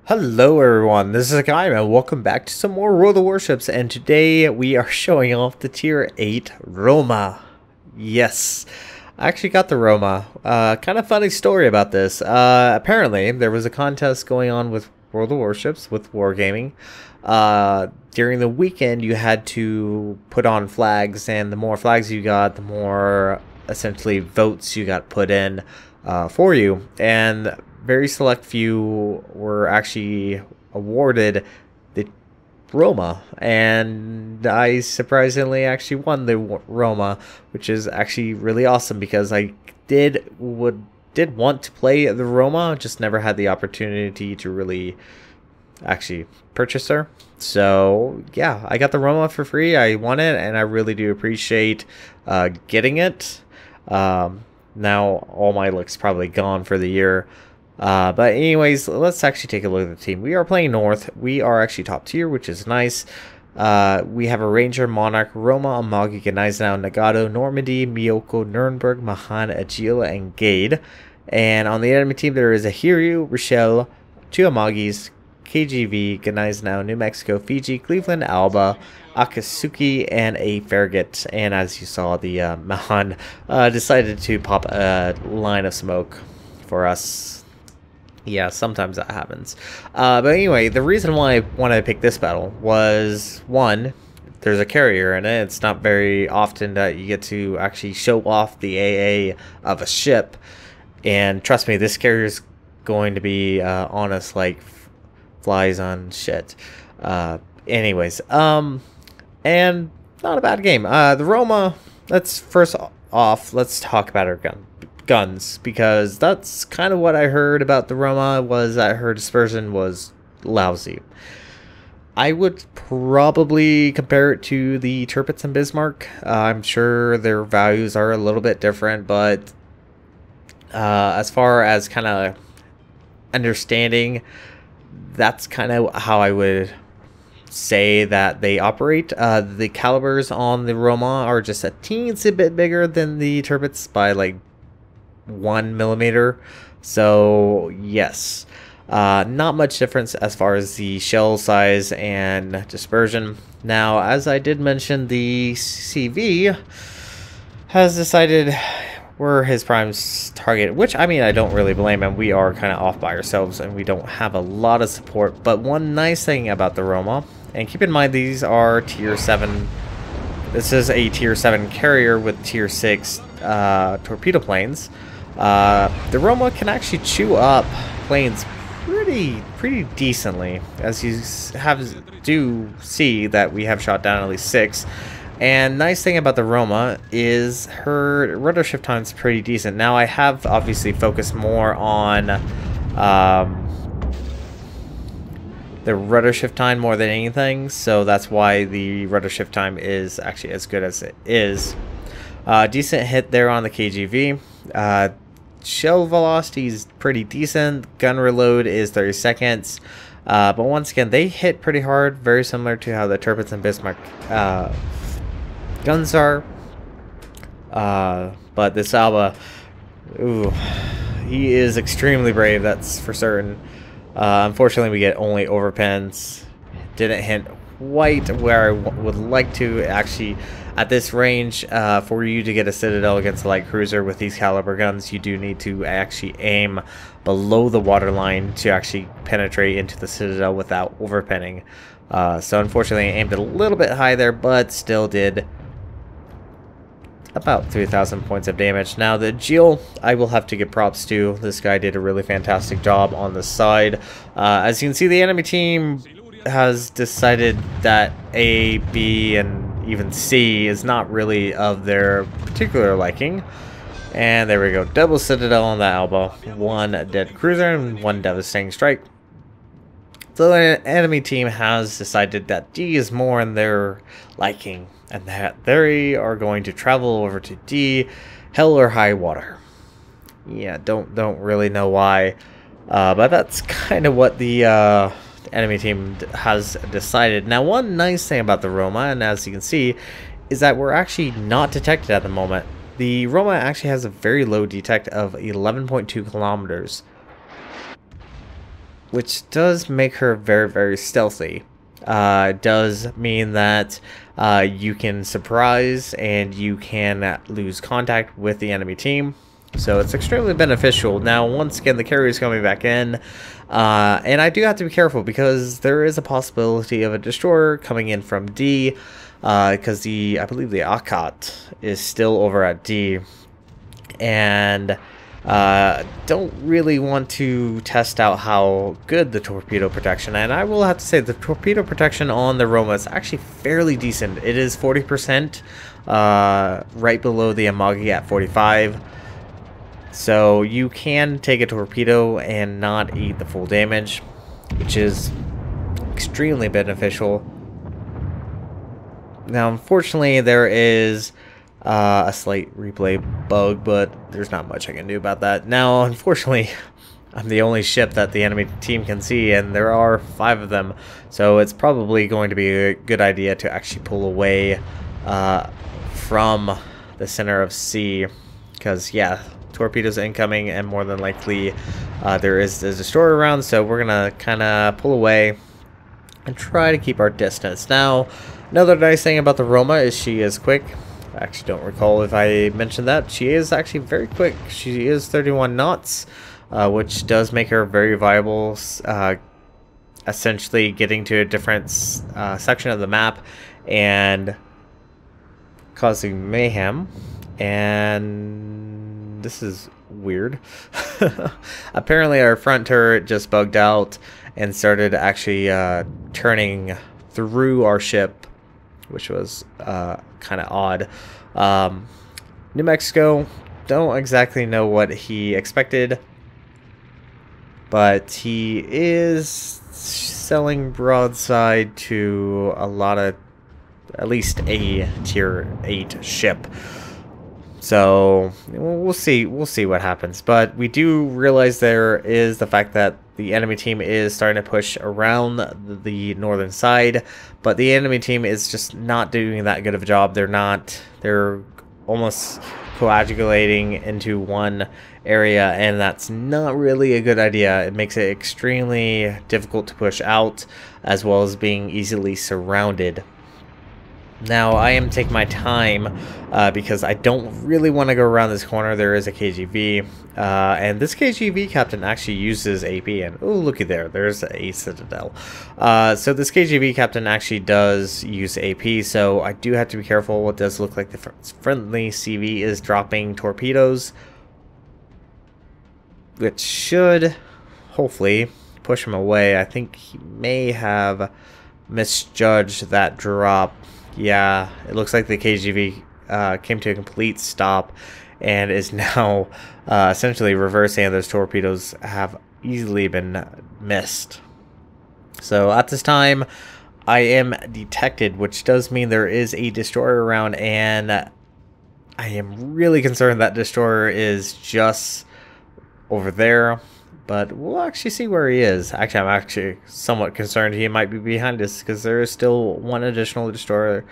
Hello everyone, this is Hakaym and welcome back to some more World of Warships, and today we are showing off the tier 8 Roma. Yes, I actually got the Roma. Kind of funny story about this. Apparently there was a contest going on with World of Warships with Wargaming. During the weekend you had to put on flags, and the more flags you got, the more essentially votes you got put in for you, and very select few were actually awarded the Roma, and I surprisingly actually won the Roma, which is actually really awesome because I did want to play the Roma, just never had the opportunity to really actually purchase her. So yeah, I got the Roma for free. I won it, and I really do appreciate getting it. Now all my luck's probably gone for the year. But anyways, let's actually take a look at the team. We are playing North. We are actually top tier, which is nice. We have a Ranger, Monarch, Roma, Amagi, Gneisenau, Nagato, Normandy, Miyoko, Nuremberg, Mahan, Agila, and Gade. And on the enemy team, there is a Hiryu, Rochelle, two Amagis, KGV, Gneisenau, New Mexico, Fiji, Cleveland, Alba, Akatsuki, and a Farragut. And as you saw, the Mahan decided to pop a line of smoke for us. Yeah, sometimes that happens. But anyway, the reason why I wanted to pick this battle was, one, there's a carrier in it. It's not very often that you get to actually show off the AA of a ship. And trust me, this carrier is going to be honest like flies on shit. Anyways, and not a bad game. The Roma, let's talk about her guns, because that's kind of what I heard about the Roma, was that her dispersion was lousy. I would probably compare it to the Tirpitz and Bismarck. I'm sure their values are a little bit different, but as far as kind of understanding, that's kind of how I would say that they operate. The calibers on the Roma are just a teensy bit bigger than the Tirpitz by like 1 millimeter. So yes, not much difference as far as the shell size and dispersion. Now, as I did mention, the CV has decided we're his prime target, which, I mean, I don't really blame him. We are kind of off by ourselves and we don't have a lot of support. But one nice thing about the Roma, and keep in mind these are tier 7, this is a tier 7 carrier with tier 6 torpedo planes. The Roma can actually chew up planes pretty decently, as you do see that we have shot down at least 6. And nice thing about the Roma is her rudder shift time is pretty decent. Now, I have obviously focused more on the rudder shift time more than anything, so that's why the rudder shift time is actually as good as it is. Decent hit there on the KGV. Shell velocity is pretty decent. Gun reload is 30 seconds. But once again, they hit pretty hard, very similar to how the Tirpitz and Bismarck guns are. But this Alba, ooh, he is extremely brave, that's for certain. Unfortunately, we get only overpins. Didn't hit quite where I would like to. Actually, at this range, for you to get a Citadel against a light cruiser with these caliber guns, you do need to actually aim below the waterline to actually penetrate into the Citadel without overpinning. So unfortunately, I aimed a little bit high there, but still did about 3,000 points of damage. Now, the Geel, I will have to give props to. This guy did a really fantastic job on the side. As you can see, the enemy team has decided that A, B, and even C is not really of their particular liking. And there we go. Double Citadel on the Alba. 1 dead cruiser and 1 devastating strike. So the enemy team has decided that D is more in their liking, and that they are going to travel over to D, hell or high water. Yeah, don't really know why, but that's kind of what the enemy team has decided. Now, one nice thing about the Roma, and as you can see, is that we're actually not detected at the moment. The Roma actually has a very low detect of 11.2 kilometers. which does make her very, very stealthy. Does mean that you can surprise and you can lose contact with the enemy team. So it's extremely beneficial. Now, once again, the carrier is coming back in. And I do have to be careful because there is a possibility of a destroyer coming in from D. Because I believe the Akkat is still over at D. And don't really want to test out how good the torpedo protection, and I will have to say the torpedo protection on the Roma is actually fairly decent. It is 40%, right below the Amagi at 45. So you can take a torpedo and not eat the full damage, which is extremely beneficial. Now, unfortunately, there is a slight replay bug, but there's not much I can do about that. Now, unfortunately, I'm the only ship that the enemy team can see, and there are 5 of them, so it's probably going to be a good idea to actually pull away from the center of C, because, yeah, torpedoes incoming, and more than likely there is a destroyer around, so we're gonna kind of pull away and try to keep our distance. Now, another nice thing about the Roma is she is quick. I actually don't recall if I mentioned that. She is actually very quick. She is 31 knots, which does make her very viable, essentially getting to a different section of the map and causing mayhem. And this is weird. Apparently our front turret just bugged out and started actually turning through our ship, which was kind of odd. New Mexico, don't exactly know what he expected, but he is selling broadside to a lot of, at least a tier 8 ship. So we'll see what happens, but we do realize there is the fact that the enemy team is starting to push around the northern side, but the enemy team is just not doing that good of a job. They're almost coagulating into one area, and that's not really a good idea. It makes it extremely difficult to push out, as well as being easily surrounded. Now, I am taking my time because I don't really want to go around this corner. There is a KGV, and this KGV captain actually uses AP, and oh, looky there, there's a Citadel. So this KGV captain actually does use AP, so I do have to be careful. It does look like the friendly CV is dropping torpedoes, which should hopefully push him away. I think he may have misjudged that drop. Yeah, it looks like the KGV came to a complete stop and is now essentially reversing, and those torpedoes have easily been missed. So at this time, I am detected, which does mean there is a destroyer around, and I am really concerned that destroyer is just over there. But we'll actually see where he is. Actually, I'm actually somewhat concerned he might be behind us, because there is still one additional destroyer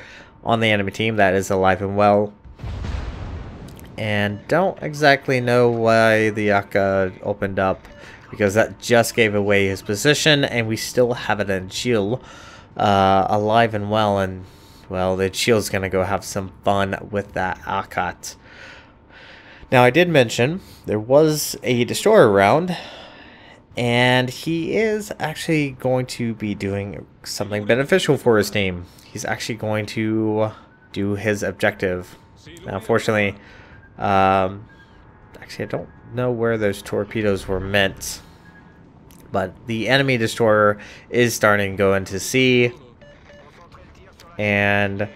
on the enemy team that is alive and well. And don't exactly know why the Akka opened up, because that just gave away his position, and we still have it in shield alive and well. And, well, the shield's going to go have some fun with that Akkat. Now, I did mention there was a destroyer around, and he is actually going to be doing something beneficial for his team. He's actually going to do his objective. Now, unfortunately, actually, I don't know where those torpedoes were meant, but the enemy destroyer is starting to go into sea, and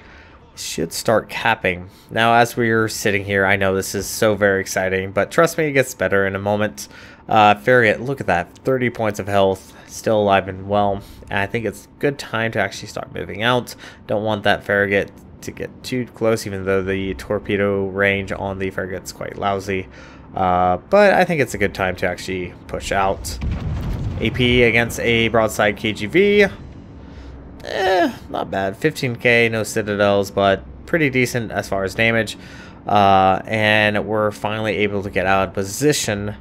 should start capping. Now, as we're sitting here, I know this is so very exciting, but trust me, it gets better in a moment. Farragut, look at that, 30 points of health, still alive and well, and I think it's a good time to actually start moving out. Don't want that Farragut to get too close, even though the torpedo range on the Farragut's quite lousy, but I think it's a good time to actually push out. AP against a broadside KGV, not bad, 15k, no citadels, but pretty decent as far as damage, and we're finally able to get out of position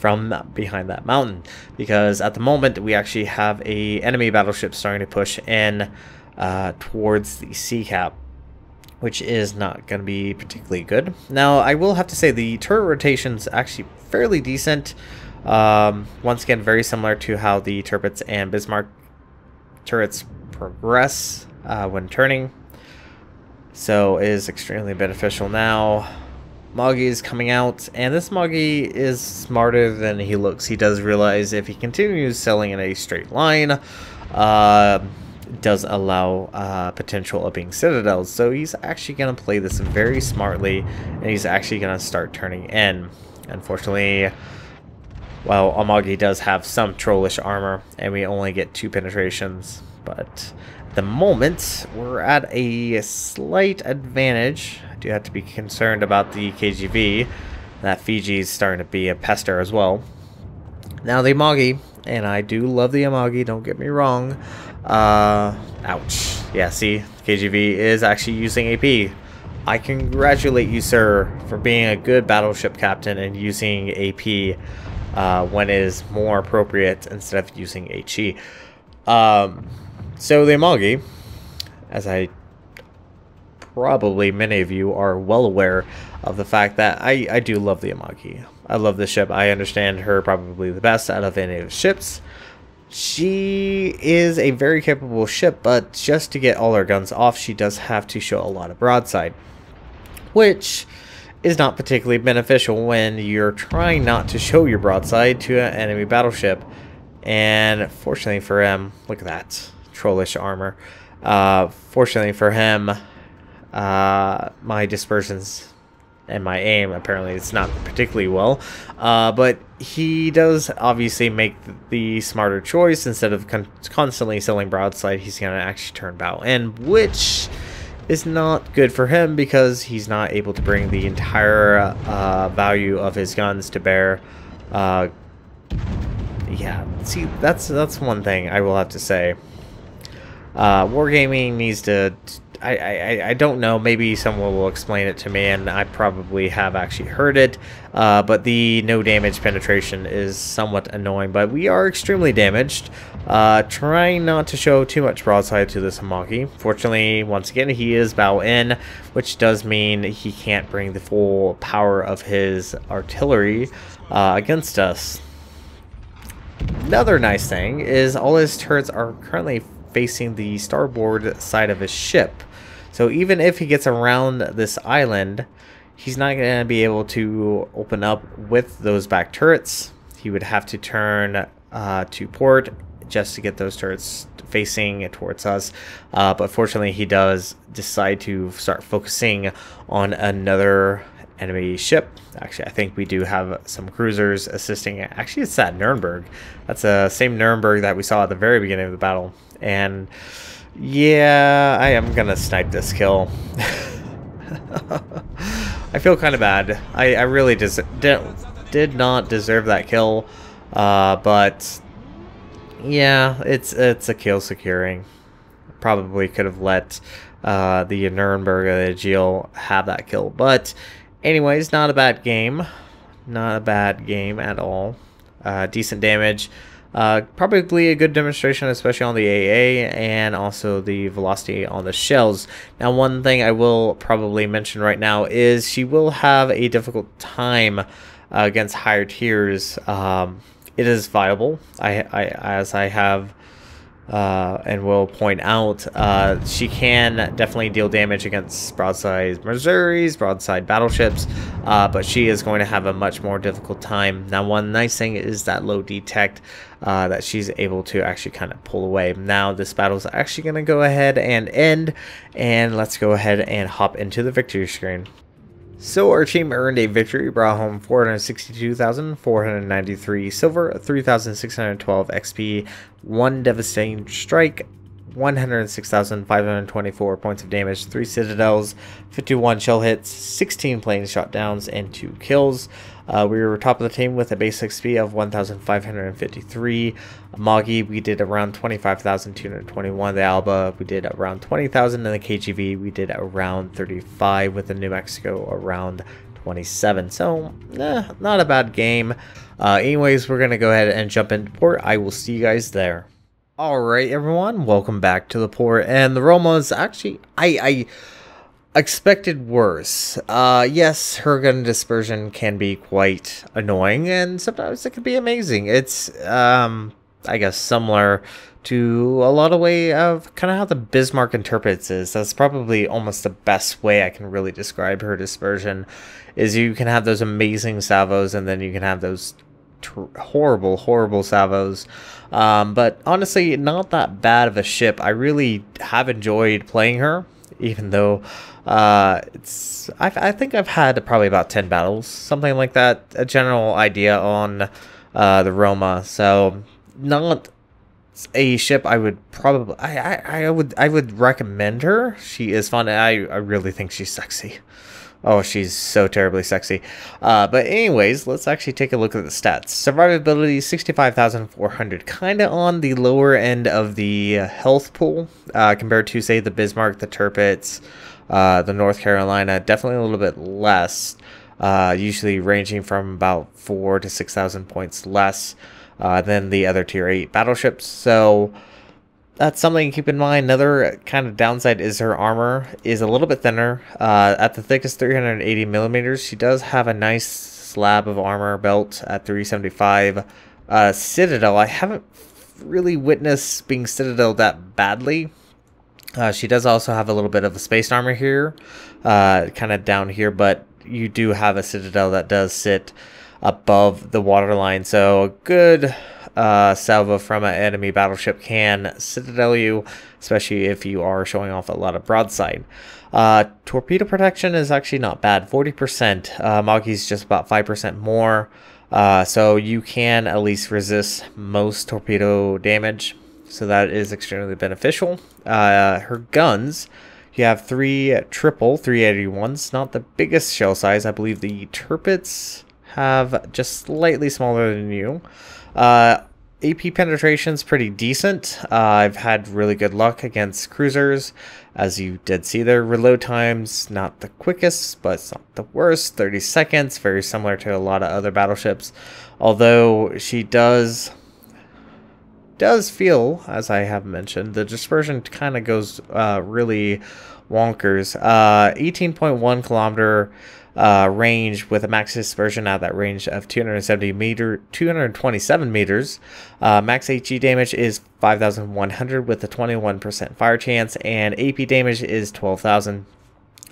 from behind that mountain, because at the moment we actually have a enemy battleship starting to push in towards the sea cap, which is not going to be particularly good. Now, I will have to say the turret rotation is actually fairly decent. Once again, very similar to how the Tirpitz and Bismarck turrets progress when turning, so it is extremely beneficial. Now, Moggy is coming out, and this Moggy is smarter than he looks. He does realize if he continues selling in a straight line, does allow potential opening citadels. So he's actually going to play this very smartly, and he's actually going to start turning in. Unfortunately, well, Amagi does have some trollish armor, and we only get 2 penetrations, but at the moment we're at a slight advantage. I do have to be concerned about the KGV. That Fiji's starting to be a pester as well. Now the Amagi, and I do love the Amagi, don't get me wrong. Ouch. Yeah, see, KGV is actually using AP. I congratulate you, sir, for being a good battleship captain and using AP when it is more appropriate instead of using HE. So the Amagi, as probably many of you are well aware of the fact that I do love the Amagi. I love this ship. I understand her probably the best out of any of the ships. She is a very capable ship, but just to get all her guns off, she does have to show a lot of broadside, which is not particularly beneficial when you're trying not to show your broadside to an enemy battleship. And fortunately for him, look at that trollish armor. Fortunately for him, my dispersions and my aim, apparently it's not particularly well, but he does obviously make the smarter choice. Instead of constantly selling broadside, he's going to actually turn bow end, which is not good for him because he's not able to bring the entire value of his guns to bear. Yeah, see, that's one thing I will have to say. Wargaming needs to... I don't know, maybe someone will explain it to me, and I probably have actually heard it, but the no damage penetration is somewhat annoying, but we are extremely damaged. Trying not to show too much broadside to this Hamaki. Fortunately, once again, he is bow in, which does mean he can't bring the full power of his artillery against us. Another nice thing is all his turrets are currently facing the starboard side of his ship. So even if he gets around this island, he's not going to be able to open up with those back turrets. He would have to turn to port just to get those turrets facing towards us. But fortunately, he does decide to start focusing on another enemy ship. Actually, I think we do have some cruisers assisting. Actually, it's that Nuremberg. That's the same Nuremberg that we saw at the very beginning of the battle. And yeah, I am gonna snipe this kill. I feel kind of bad. I really did not deserve that kill, but yeah, it's a kill securing. Probably could have let the Nuremberg or the Agile have that kill, but anyways, not a bad game. Not a bad game at all. Decent damage. Probably a good demonstration, especially on the AA and also the velocity on the shells. Now, one thing I will probably mention right now is she will have a difficult time against higher tiers. It is viable. As I have and will point out, she can definitely deal damage against broadside Missouris, broadside battleships, but she is going to have a much more difficult time. Now, one nice thing is that low detect that she's able to actually kind of pull away. Now, this battle is actually going to go ahead and end, and let's go ahead and hop into the victory screen. So our team earned a victory, brought home 462,493 silver, 3,612 XP, 1 devastating strike, 106,524 points of damage, 3 citadels, 51 shell hits, 16 plane shot downs, and 2 kills. We were top of the team with a base XP of 1,553. Magi, we did around 25,221. The Alba, we did around 20,000. And the KGV, we did around 35, with the New Mexico around 27. So, not a bad game. Anyways, we're going to go ahead and jump into port. I will see you guys there. Alright, everyone. Welcome back to the port. And the Roma is actually... I expected worse. Yes, her gun dispersion can be quite annoying, and sometimes it can be amazing. It's, I guess, similar to a lot of way of kind of how the Bismarck interprets is. That's probably almost the best way I can really describe her dispersion, is you can have those amazing salvos, and then you can have those horrible salvos. But honestly, not that bad of a ship. I really have enjoyed playing her, even though I think I've had probably about 10 battles, something like that, a general idea on the Roma. So not a ship I would probably I would recommend her. She is fun, and I really think she's sexy. Oh, she's so terribly sexy. But anyways, let's actually take a look at the stats. Survivability, 65,400. Kind of on the lower end of the health pool compared to, say, the Bismarck, the Tirpitz, the North Carolina. Definitely a little bit less, usually ranging from about 4,000 to 6,000 points less than the other Tier 8 battleships. So that's something to keep in mind. Another kind of downside is her armor is a little bit thinner. At the thickest 380 millimeters, she does have a nice slab of armor belt at 375. Citadel, I haven't really witnessed being Citadel that badly. She does also have a little bit of a spaced armor here, kind of down here, but you do have a Citadel that does sit above the waterline, so a good salvo from an enemy battleship can Citadel you, especially if you are showing off a lot of broadside. Torpedo protection is actually not bad, 40%. Moggy's just about 5% more, so you can at least resist most torpedo damage, so that is extremely beneficial. Her guns, you have 3 triple 381s, not the biggest shell size. I believe the Tirpitz have just slightly smaller than you. AP penetration's pretty decent. I've had really good luck against cruisers, as you did see there. Reload times, not the quickest, but it's not the worst. 30 seconds, very similar to a lot of other battleships. Although she does feel, as I have mentioned, the dispersion kind of goes really wonkers. 18.1 kilometer range with a max dispersion at that range of 227 meters. Max HE damage is 5,100 with a 21% fire chance, and AP damage is 12,000.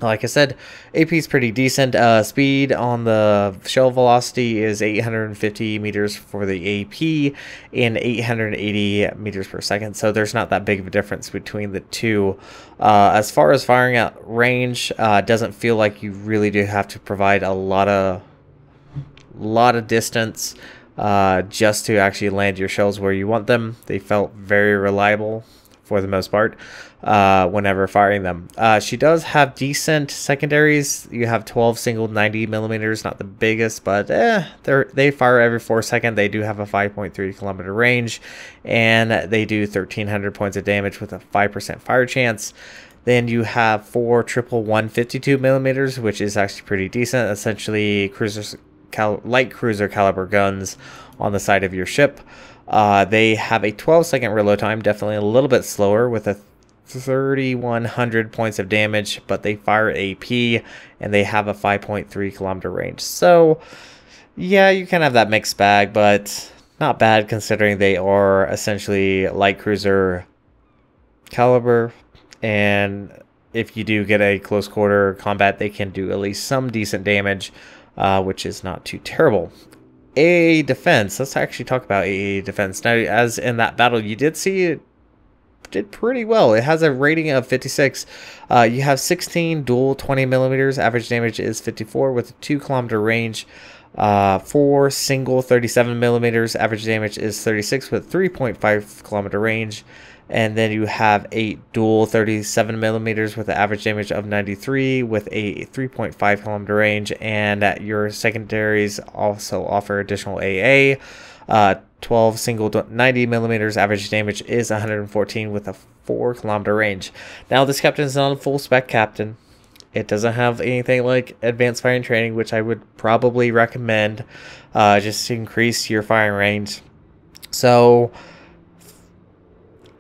Like I said, AP is pretty decent. Speed on the shell velocity is 850 meters for the AP and 880 meters per second. So there's not that big of a difference between the two. As far as firing at range, doesn't feel like you really do have to provide a lot of distance just to actually land your shells where you want them. They felt very reliable for the most part whenever firing them. She does have decent secondaries. You have 12 single 90 millimeters, not the biggest, but they fire every 4 seconds. They do have a 5.3 kilometer range, and they do 1,300 points of damage with a 5% fire chance. Then you have 4 triple 152 millimeters, which is actually pretty decent. Essentially, light cruiser caliber guns on the side of your ship. They have a 12-second reload time, definitely a little bit slower, with a 3,100 points of damage, but they fire AP, and they have a 5.3 kilometer range. So, yeah, you can have that mixed bag, but not bad considering they are essentially light cruiser caliber, and if you do get a close quarter combat, they can do at least some decent damage, which is not too terrible. AA defense. Let's actually talk about AA defense. Now, as in that battle, you did see it did pretty well. It has a rating of 56. You have 16 dual 20 millimeters. Average damage is 54 with a 2 kilometer range. 4 single 37 millimeters. Average damage is 36 with 3.5 kilometer range. And then you have 8 dual 37 millimeters with an average damage of 93 with a 3.5 kilometer range. And your secondaries also offer additional AA. 12 single 90 millimeters. Average damage is 114 with a 4 kilometer range. Now, this captain is not a full spec captain. It doesn't have anything like advanced firing training, which I would probably recommend just to increase your firing range. So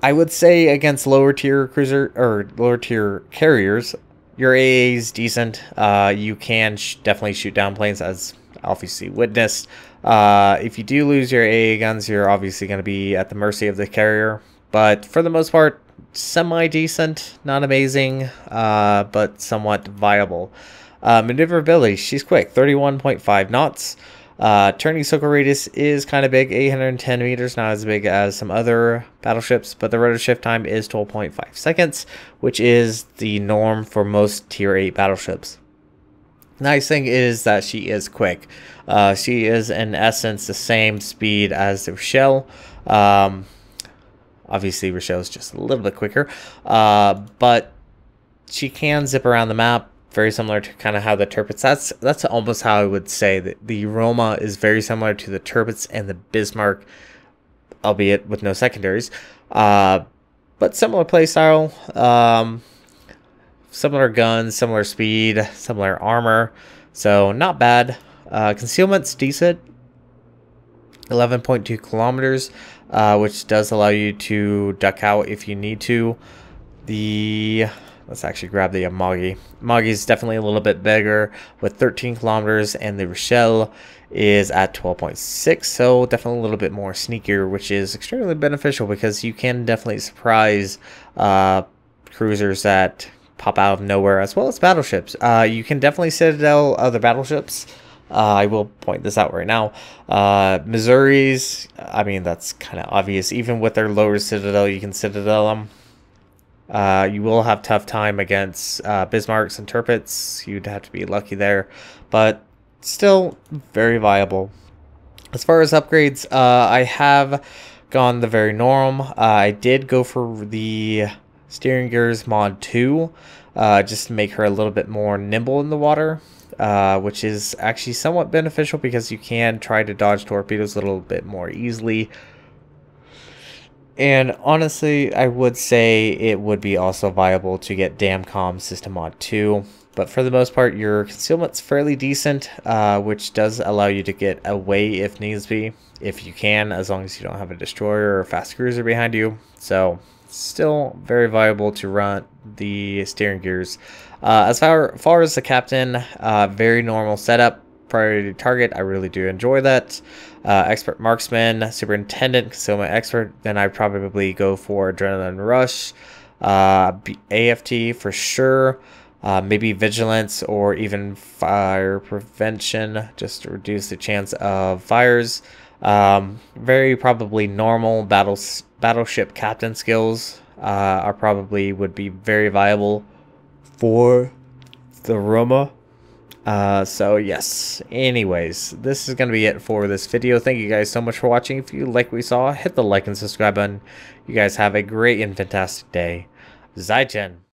I would say against lower tier cruiser or lower tier carriers, your AA is decent. You can definitely shoot down planes, as obviously witnessed. If you do lose your AA guns, you're obviously going to be at the mercy of the carrier. But for the most part, semi-decent, not amazing, but somewhat viable. Maneuverability, she's quick, 31.5 knots. Turning circle radius is kind of big, 810 meters, not as big as some other battleships, but the rotor shift time is 12.5 seconds, which is the norm for most tier 8 battleships. Nice thing is that she is quick. She is in essence the same speed as the Rochelle. Obviously Rochelle is just a little bit quicker, but she can zip around the map. Very similar to kind of how the Tirpitz. That's almost how I would say that the Roma is very similar to the Tirpitz and the Bismarck, albeit with no secondaries. But similar playstyle, similar guns, similar speed, similar armor. So not bad. Concealment's decent. 11.2 kilometers, which does allow you to duck out if you need to. Let's actually grab the Yamagi. Yamagi is definitely a little bit bigger with 13 kilometers, and the Rochelle is at 12.6, so definitely a little bit more sneakier, which is extremely beneficial because you can definitely surprise cruisers that pop out of nowhere, as well as battleships. You can definitely citadel other battleships. I will point this out right now. Missouri's, I mean, that's kind of obvious. Even with their lower citadel, you can citadel them. You will have tough time against Bismarcks and Tirpitz. You'd have to be lucky there, but still very viable. As far as upgrades, I have gone the very norm. I did go for the steering gears mod 2, just to make her a little bit more nimble in the water, which is actually somewhat beneficial because you can try to dodge torpedoes a little bit more easily. And honestly, I would say it would be also viable to get Damcom System Mod 2. But for the most part, your concealment's fairly decent, which does allow you to get away if needs be, if you can, as long as you don't have a destroyer or a fast cruiser behind you. So still very viable to run the steering gears. As far as the captain, very normal setup. Priority target, I really do enjoy that. Expert marksman, superintendent, concealment expert, then I probably go for adrenaline rush. AFT for sure. Maybe vigilance or even fire prevention, just to reduce the chance of fires. Very probably normal battleship captain skills are probably would be very viable for the Roma. So yes, anyways, this is going to be it for this video. Thank you guys so much for watching. If you like what we saw, hit the like and subscribe button. You guys have a great and fantastic day. Zaijian.